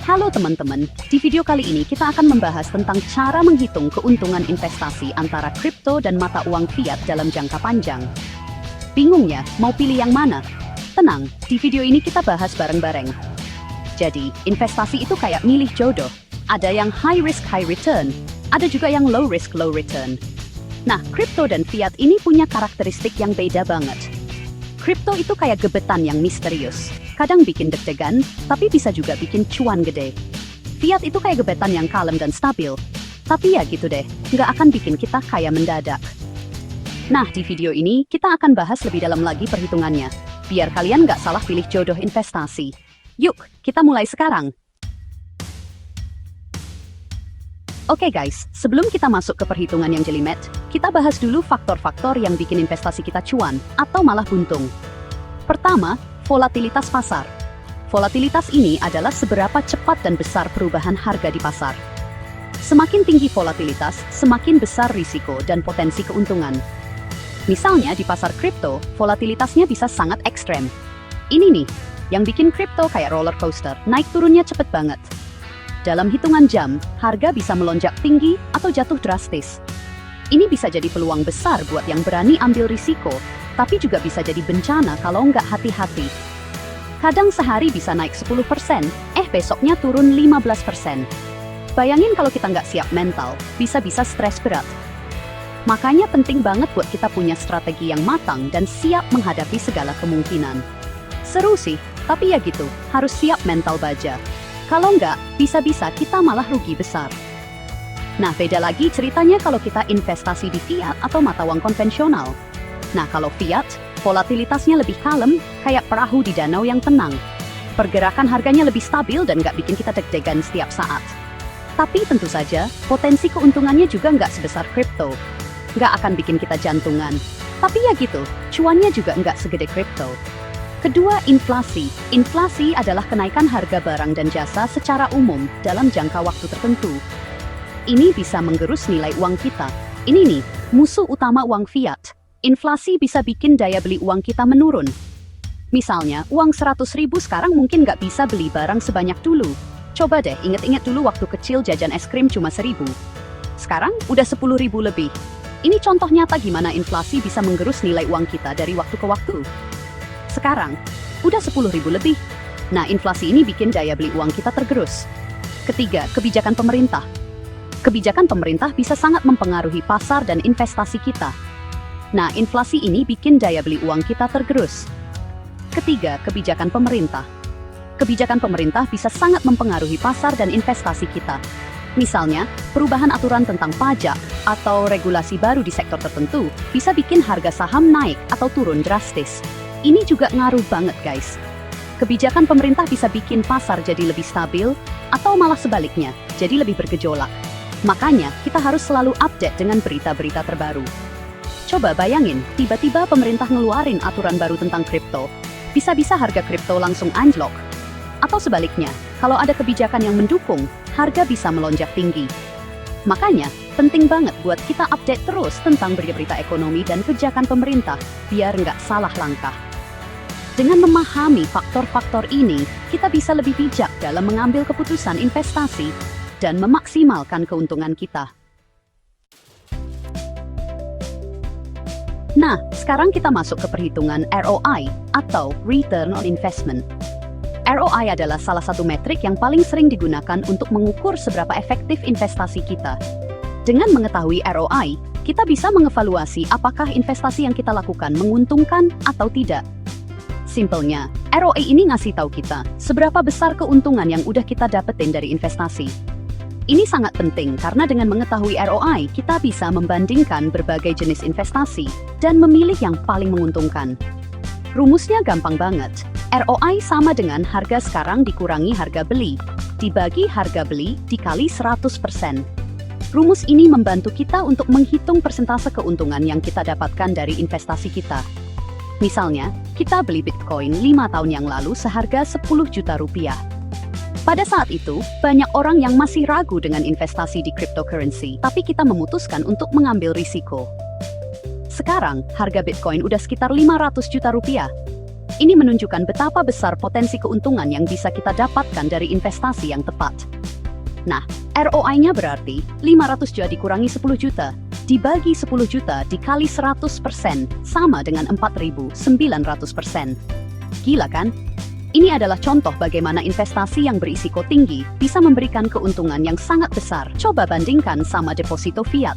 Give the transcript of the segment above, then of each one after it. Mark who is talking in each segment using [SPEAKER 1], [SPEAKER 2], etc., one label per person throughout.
[SPEAKER 1] Halo teman-teman, di video kali ini kita akan membahas tentang cara menghitung keuntungan investasi antara kripto dan mata uang fiat dalam jangka panjang. Bingung ya, mau pilih yang mana? Tenang, di video ini kita bahas bareng-bareng. Jadi, investasi itu kayak milih jodoh. Ada yang high risk, high return. Ada juga yang low risk, low return. Nah, kripto dan fiat ini punya karakteristik yang beda banget. Kripto itu kayak gebetan yang misterius. Kadang bikin deg-degan, tapi bisa juga bikin cuan gede. Fiat itu kayak gebetan yang kalem dan stabil. Tapi ya gitu deh, nggak akan bikin kita kaya mendadak. Nah, di video ini kita akan bahas lebih dalam lagi perhitungannya. Biar kalian nggak salah pilih jodoh investasi. Yuk, kita mulai sekarang. Oke guys, sebelum kita masuk ke perhitungan yang jelimet, kita bahas dulu faktor-faktor yang bikin investasi kita cuan atau malah buntung. Pertama, volatilitas pasar. Volatilitas ini adalah seberapa cepat dan besar perubahan harga di pasar. Semakin tinggi volatilitas, semakin besar risiko dan potensi keuntungan. Misalnya di pasar kripto, volatilitasnya bisa sangat ekstrem. Ini nih, yang bikin kripto kayak roller coaster, naik turunnya cepet banget. Dalam hitungan jam, harga bisa melonjak tinggi atau jatuh drastis. Ini bisa jadi peluang besar buat yang berani ambil risiko, tapi juga bisa jadi bencana kalau nggak hati-hati. Kadang sehari bisa naik 10%, besoknya turun 15%. Bayangin kalau kita nggak siap mental, bisa-bisa stres berat. Makanya penting banget buat kita punya strategi yang matang dan siap menghadapi segala kemungkinan. Seru sih, tapi ya gitu, harus siap mental baja. Kalau nggak, bisa-bisa kita malah rugi besar. Nah, beda lagi ceritanya kalau kita investasi di fiat atau mata uang konvensional. Nah, kalau fiat, volatilitasnya lebih kalem, kayak perahu di danau yang tenang. Pergerakan harganya lebih stabil dan nggak bikin kita deg-degan setiap saat. Tapi tentu saja, potensi keuntungannya juga nggak sebesar kripto. Nggak akan bikin kita jantungan. Tapi ya gitu, cuannya juga nggak segede kripto. Kedua, inflasi. Inflasi adalah kenaikan harga barang dan jasa secara umum dalam jangka waktu tertentu. Ini bisa menggerus nilai uang kita. Ini nih, musuh utama uang fiat. Inflasi bisa bikin daya beli uang kita menurun. Misalnya, uang 100.000 sekarang mungkin nggak bisa beli barang sebanyak dulu. Coba deh, inget-inget dulu waktu kecil jajan es krim cuma 1.000. Sekarang udah 10.000 lebih. Ini contoh nyata gimana inflasi bisa menggerus nilai uang kita dari waktu ke waktu. Sekarang, udah 10.000 lebih. Nah, inflasi ini bikin daya beli uang kita tergerus. Ketiga, kebijakan pemerintah. Kebijakan pemerintah bisa sangat mempengaruhi pasar dan investasi kita. Nah, inflasi ini bikin daya beli uang kita tergerus. Ketiga, kebijakan pemerintah. Kebijakan pemerintah bisa sangat mempengaruhi pasar dan investasi kita. Misalnya, perubahan aturan tentang pajak atau regulasi baru di sektor tertentu bisa bikin harga saham naik atau turun drastis. Ini juga ngaruh banget guys. Kebijakan pemerintah bisa bikin pasar jadi lebih stabil atau malah sebaliknya, jadi lebih bergejolak. Makanya kita harus selalu update dengan berita-berita terbaru. Coba bayangin, tiba-tiba pemerintah ngeluarin aturan baru tentang kripto. Bisa-bisa harga kripto langsung anjlok. Atau sebaliknya, kalau ada kebijakan yang mendukung, harga bisa melonjak tinggi. Makanya, penting banget buat kita update terus tentang berita-berita ekonomi dan kebijakan pemerintah, biar nggak salah langkah. Dengan memahami faktor-faktor ini, kita bisa lebih bijak dalam mengambil keputusan investasi dan memaksimalkan keuntungan kita. Nah, sekarang kita masuk ke perhitungan ROI atau Return on Investment. ROI adalah salah satu metrik yang paling sering digunakan untuk mengukur seberapa efektif investasi kita. Dengan mengetahui ROI, kita bisa mengevaluasi apakah investasi yang kita lakukan menguntungkan atau tidak. Simpelnya, ROI ini ngasih tahu kita seberapa besar keuntungan yang udah kita dapetin dari investasi. Ini sangat penting karena dengan mengetahui ROI, kita bisa membandingkan berbagai jenis investasi dan memilih yang paling menguntungkan. Rumusnya gampang banget. ROI sama dengan harga sekarang dikurangi harga beli, dibagi harga beli dikali 100%. Rumus ini membantu kita untuk menghitung persentase keuntungan yang kita dapatkan dari investasi kita. Misalnya, kita beli Bitcoin 5 tahun yang lalu seharga 10 juta rupiah. Pada saat itu, banyak orang yang masih ragu dengan investasi di cryptocurrency, tapi kita memutuskan untuk mengambil risiko. Sekarang, harga Bitcoin udah sekitar 500 juta rupiah. Ini menunjukkan betapa besar potensi keuntungan yang bisa kita dapatkan dari investasi yang tepat. Nah, ROI-nya berarti 500 juta dikurangi 10 juta, dibagi 10 juta dikali 100% sama dengan 4.900%. Gila kan? Ini adalah contoh bagaimana investasi yang berisiko tinggi bisa memberikan keuntungan yang sangat besar. Coba bandingkan sama deposito fiat.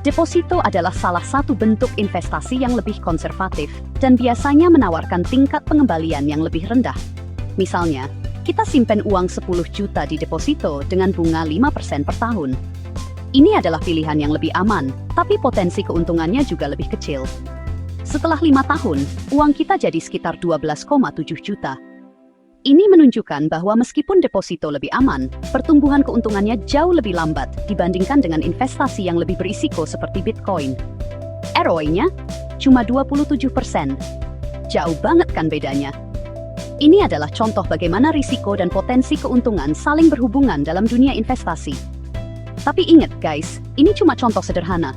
[SPEAKER 1] Deposito adalah salah satu bentuk investasi yang lebih konservatif dan biasanya menawarkan tingkat pengembalian yang lebih rendah. Misalnya, kita simpen uang 10 juta di deposito dengan bunga 5% per tahun. Ini adalah pilihan yang lebih aman, tapi potensi keuntungannya juga lebih kecil. Setelah 5 tahun, uang kita jadi sekitar 12,7 juta. Ini menunjukkan bahwa meskipun deposito lebih aman, pertumbuhan keuntungannya jauh lebih lambat dibandingkan dengan investasi yang lebih berisiko seperti Bitcoin. ROI-nya cuma 27%. Jauh banget kan bedanya? Ini adalah contoh bagaimana risiko dan potensi keuntungan saling berhubungan dalam dunia investasi. Tapi ingat guys, ini cuma contoh sederhana.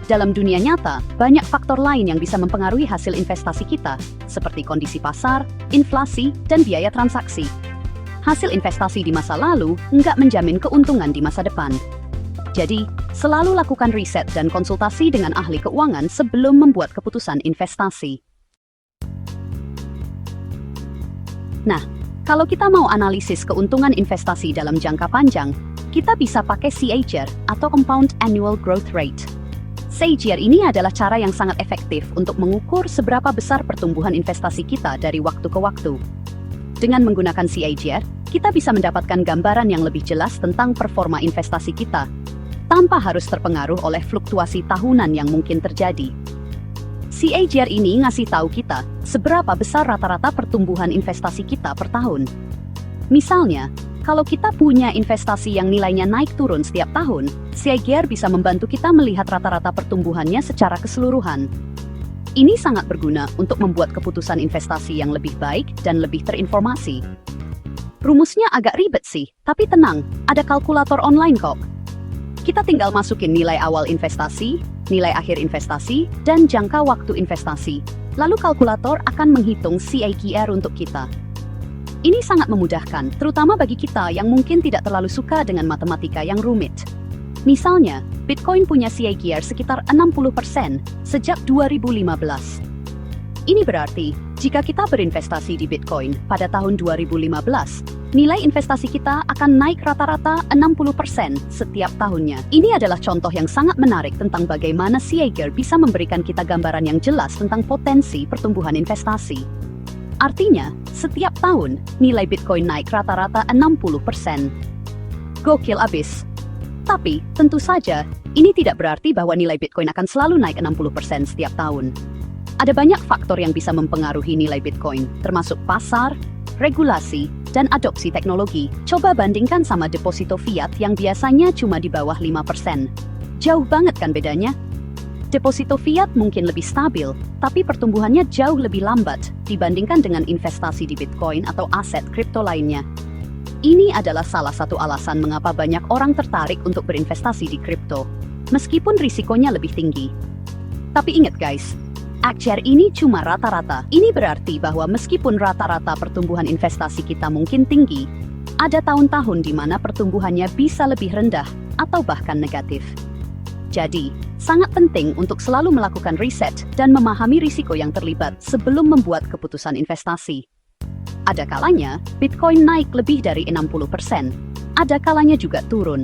[SPEAKER 1] Dalam dunia nyata, banyak faktor lain yang bisa mempengaruhi hasil investasi kita, seperti kondisi pasar, inflasi, dan biaya transaksi. Hasil investasi di masa lalu nggak menjamin keuntungan di masa depan. Jadi, selalu lakukan riset dan konsultasi dengan ahli keuangan sebelum membuat keputusan investasi. Nah, kalau kita mau analisis keuntungan investasi dalam jangka panjang, kita bisa pakai CAGR atau Compound Annual Growth Rate. CAGR ini adalah cara yang sangat efektif untuk mengukur seberapa besar pertumbuhan investasi kita dari waktu ke waktu. Dengan menggunakan CAGR, kita bisa mendapatkan gambaran yang lebih jelas tentang performa investasi kita, tanpa harus terpengaruh oleh fluktuasi tahunan yang mungkin terjadi. CAGR ini ngasih tahu kita seberapa besar rata-rata pertumbuhan investasi kita per tahun. Misalnya, kalau kita punya investasi yang nilainya naik turun setiap tahun, CAGR bisa membantu kita melihat rata-rata pertumbuhannya secara keseluruhan. Ini sangat berguna untuk membuat keputusan investasi yang lebih baik dan lebih terinformasi. Rumusnya agak ribet sih, tapi tenang, ada kalkulator online kok. Kita tinggal masukin nilai awal investasi, nilai akhir investasi, dan jangka waktu investasi. Lalu kalkulator akan menghitung CAGR untuk kita. Ini sangat memudahkan, terutama bagi kita yang mungkin tidak terlalu suka dengan matematika yang rumit. Misalnya, Bitcoin punya CAGR sekitar 60% sejak 2015. Ini berarti, jika kita berinvestasi di Bitcoin pada tahun 2015, nilai investasi kita akan naik rata-rata 60% setiap tahunnya. Ini adalah contoh yang sangat menarik tentang bagaimana CAGR bisa memberikan kita gambaran yang jelas tentang potensi pertumbuhan investasi. Artinya, setiap tahun, nilai Bitcoin naik rata-rata 60%. Gokil abis. Tapi, tentu saja, ini tidak berarti bahwa nilai Bitcoin akan selalu naik 60% setiap tahun. Ada banyak faktor yang bisa mempengaruhi nilai Bitcoin, termasuk pasar, regulasi, dan adopsi teknologi. Coba bandingkan sama deposito fiat yang biasanya cuma di bawah 5%. Jauh banget kan bedanya? Deposito fiat mungkin lebih stabil, tapi pertumbuhannya jauh lebih lambat dibandingkan dengan investasi di Bitcoin atau aset kripto lainnya. Ini adalah salah satu alasan mengapa banyak orang tertarik untuk berinvestasi di kripto, meskipun risikonya lebih tinggi. Tapi ingat guys, CAGR ini cuma rata-rata. Ini berarti bahwa meskipun rata-rata pertumbuhan investasi kita mungkin tinggi, ada tahun-tahun di mana pertumbuhannya bisa lebih rendah atau bahkan negatif. Jadi, sangat penting untuk selalu melakukan riset dan memahami risiko yang terlibat sebelum membuat keputusan investasi. Ada kalanya, Bitcoin naik lebih dari 60%. Ada kalanya juga turun.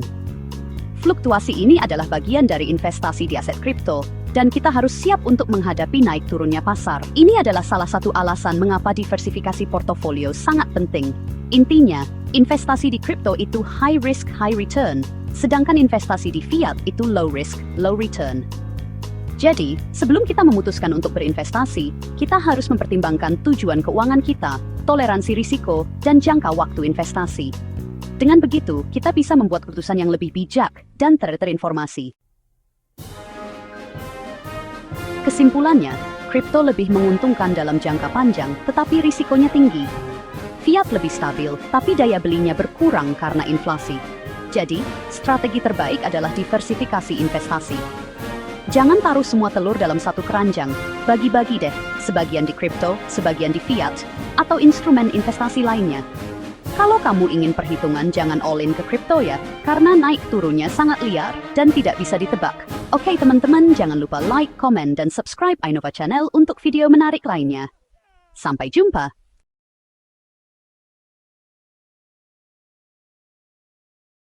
[SPEAKER 1] Fluktuasi ini adalah bagian dari investasi di aset kripto, dan kita harus siap untuk menghadapi naik turunnya pasar. Ini adalah salah satu alasan mengapa diversifikasi portofolio sangat penting. Intinya, investasi di kripto itu high risk, high return, sedangkan investasi di fiat itu low risk, low return. Jadi, sebelum kita memutuskan untuk berinvestasi, kita harus mempertimbangkan tujuan keuangan kita, toleransi risiko, dan jangka waktu investasi. Dengan begitu, kita bisa membuat keputusan yang lebih bijak dan terinformasi. Kesimpulannya, kripto lebih menguntungkan dalam jangka panjang, tetapi risikonya tinggi. Fiat lebih stabil, tapi daya belinya berkurang karena inflasi. Jadi, strategi terbaik adalah diversifikasi investasi. Jangan taruh semua telur dalam satu keranjang, bagi-bagi deh, sebagian di kripto, sebagian di fiat, atau instrumen investasi lainnya. Kalau kamu ingin perhitungan, jangan all-in ke kripto ya, karena naik turunnya sangat liar dan tidak bisa ditebak. Oke teman-teman, jangan lupa like, komen, dan subscribe Ainova Channel untuk video menarik lainnya. Sampai jumpa!